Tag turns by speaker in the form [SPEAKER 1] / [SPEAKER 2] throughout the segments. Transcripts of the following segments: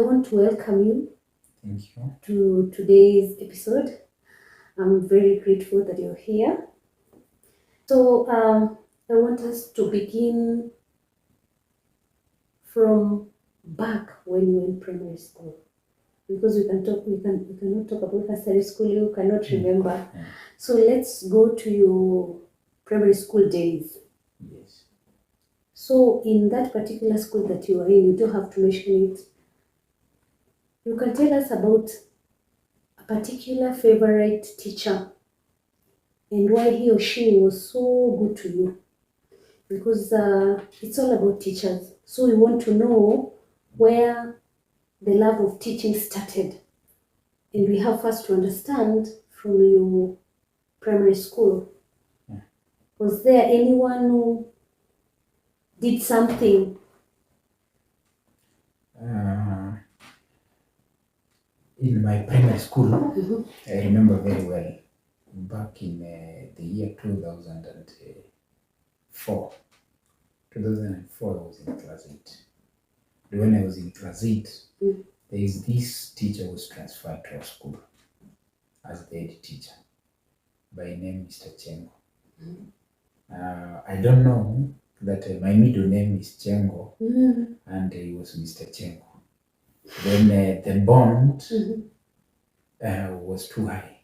[SPEAKER 1] want to welcome you.
[SPEAKER 2] Thank you.
[SPEAKER 1] To today's episode. I'm very grateful that you're here. So I want us to begin from back when you were in primary school, because we cannot talk about nursery school. You cannot remember.
[SPEAKER 2] Yeah.
[SPEAKER 1] So let's go to your primary school days.
[SPEAKER 2] Yes.
[SPEAKER 1] So in that particular school that you are in, you don't have to mention it. You can tell us about a particular favorite teacher and why he or she was so good to you, because it's all about teachers. So we want to know where the love of teaching started, and we have first to understand from your primary school.
[SPEAKER 2] Yeah.
[SPEAKER 1] Was there anyone who did something?
[SPEAKER 2] In my primary school,
[SPEAKER 1] Mm-hmm.
[SPEAKER 2] I remember very well, back in the year 2004. 2004, I was in class 8. When I was in class 8, there is this teacher who was transferred to our school as the head teacher by name Mr. Chengo. I don't know that my middle name is Chengo, and he was Mr. Chengo. Then the bond was too high,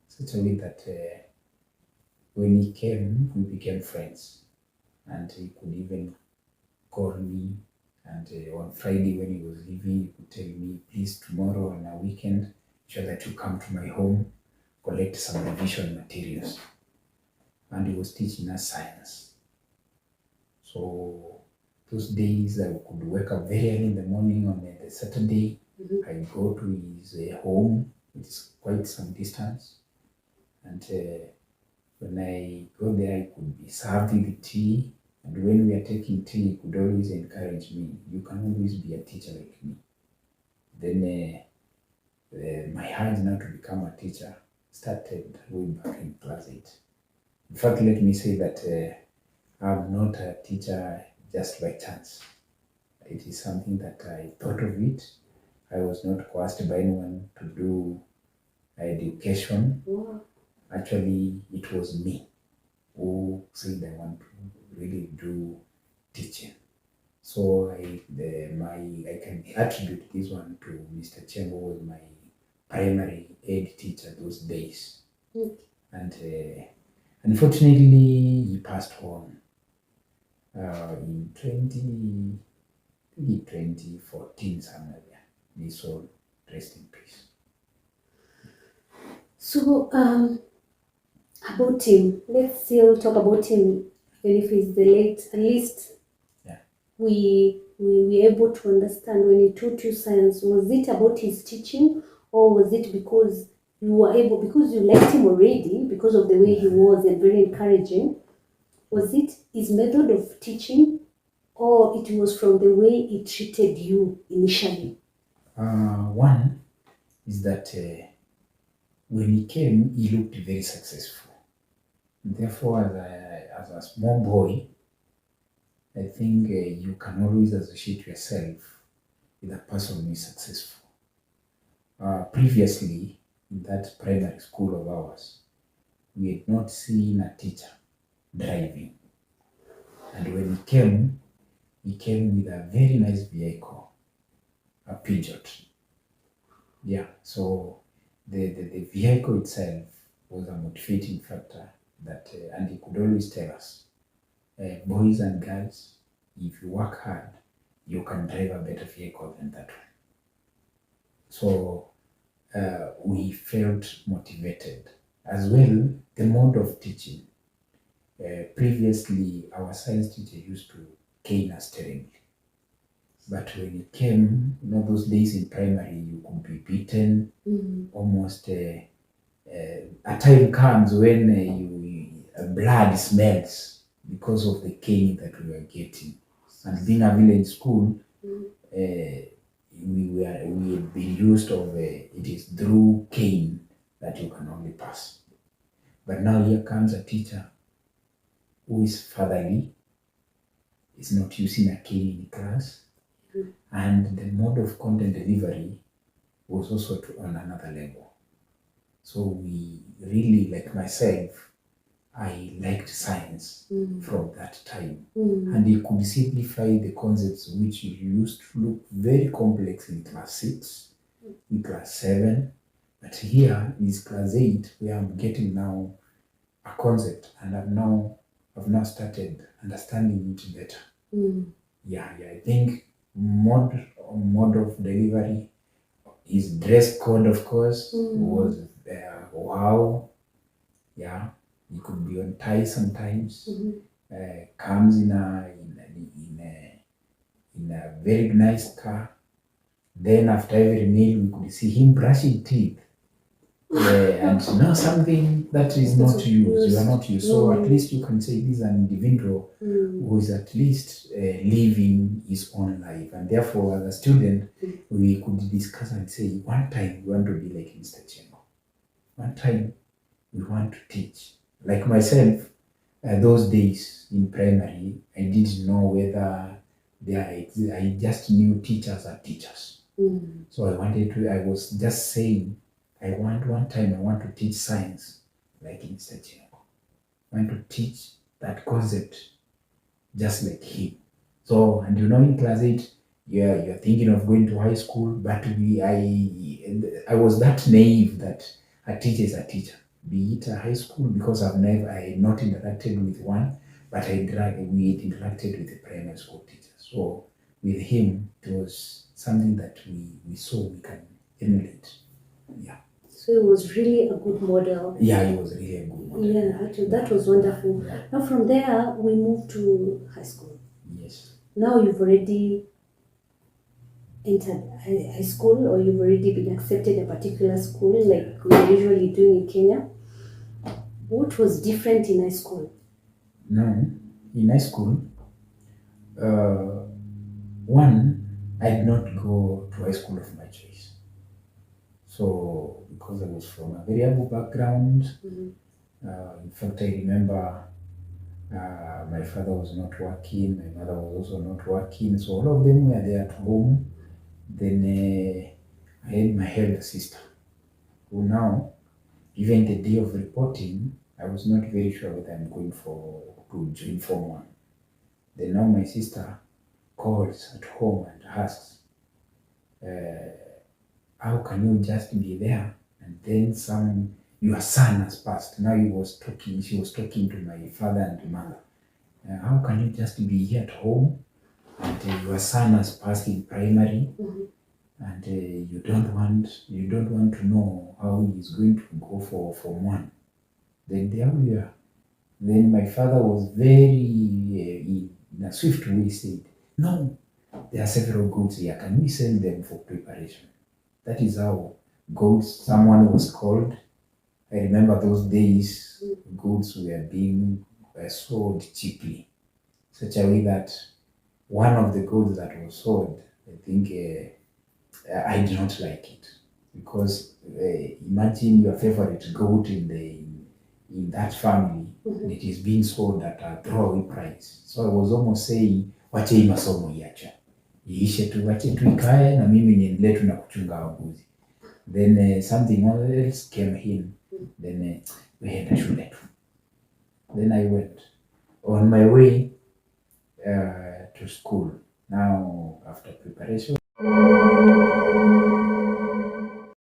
[SPEAKER 2] such a way that when he came, we became friends, and he could even call me. And on Friday when he was leaving, he could tell me, please, tomorrow on a weekend, sure that you come to my home, collect some revision materials. And he was teaching us science. So those days I could wake up very early in the morning on the Saturday. I go to his home, which is quite some distance. And when I go there, I could be served with the tea. And when we are taking tea, he could always encourage me, you can always be a teacher like me. Then my urge now to become a teacher started way back in class 8. In fact, let me say that I'm not a teacher just by chance. It is something that I thought of it. I was not coerced by anyone to do education.
[SPEAKER 1] Wow.
[SPEAKER 2] Actually, it was me who said I want to really do teaching. So I can attribute this one to Mr. Chengo, who was my primary aid teacher those days. And unfortunately, he passed on in 2014 somewhere there. May his soul rest in peace.
[SPEAKER 1] So about him, let's still talk about him, even if he's the late. At least we were able to understand when he taught you science. Was it about his teaching, or was it because you were able, because you liked him already, because of the way he was and very encouraging? Was it his method of teaching, or it was from the way he treated you initially?
[SPEAKER 2] One is that when he came, he looked very successful. Therefore, as a small boy, I think you can always associate yourself with a person who is successful. Previously, in that primary school of ours, we had not seen a teacher driving. And when he came with a very nice vehicle, a Peugeot. Yeah, so the vehicle itself was a motivating factor that, and he could always tell us, boys and girls, if you work hard, you can drive a better vehicle than that one. So we felt motivated. As well, the mode of teaching. Previously, our science teacher used to cane us terribly. But when he came, those days in primary, you could be beaten almost. A time comes when blood smells because of the cane that we were getting. And being a village school, we had been used of it is through cane that you can only pass. But now here comes a teacher who is fatherly, is not using a cane in class, and the mode of content delivery was also on another level. So we really, like myself, I liked science from that time. And you could simplify the concepts which used to look very complex in class 6, in class 7. But here is class 8, where I'm getting now a concept, and I've now started understanding it better. Yeah, I think mode of delivery, his dress code, of course, was wow. Yeah, you could be on tie sometimes. Comes in a very nice car. Then after every meal, we could see him brushing teeth. And something that is not used. You are not used. So at least you can say this is an individual who is at least living his own life. And therefore, as a student, we could discuss and say, one time we want to be like Mr. Chengo. One time we want to teach. Like myself, those days in primary, I didn't know whether I just knew teachers are teachers. So I was just saying, one time I want to teach science like Mr. Chengo. I want to teach that concept just like him. So, and in class 8, you're thinking of going to high school, but I was that naive that a teacher is a teacher, be it a high school, because I had not interacted with one, but we interacted with the primary school teachers. So with him, it was something that we saw we can emulate. Yeah.
[SPEAKER 1] So it was really a good model.
[SPEAKER 2] Yeah, it was really a good model.
[SPEAKER 1] Yeah, that was wonderful. Yeah. Now from there, we moved to high school.
[SPEAKER 2] Yes.
[SPEAKER 1] Now you've already entered high school, or you've already been accepted in a particular school, like we are usually doing in Kenya. What was different in high school?
[SPEAKER 2] No, in high school, one, I did not go to high school of my choice. So, because I was from a very humble background, in fact, I remember my father was not working, my mother was also not working, so all of them were there at home. Then I had my elder sister, who now, even the day of reporting, I was not very sure whether I'm going to join Form 1. Then now my sister calls at home and asks, how can you just be there and then your son has passed? Now she was talking to my father and mother. How can you just be here at home and your son has passed in primary, and you don't want to know how he is going to go for Form 1? Then there we are. Then my father was very, in a swift way, said, no, there are several goods here. Can we send them for preparation? That is how someone was called. I remember those days, goods were being sold cheaply, such a way that one of the goods that was sold, I think I did not like it, because imagine your favorite goat in that family, and it is being sold at a throwaway price. So I was almost saying, wache hii masomo iacha iishe tu, wache tu ikae na mimi niendelee tu na kuchunga wabuzi. Then something else came in. Then we had a shule tu. Then I went on my way to school. Now after preparation,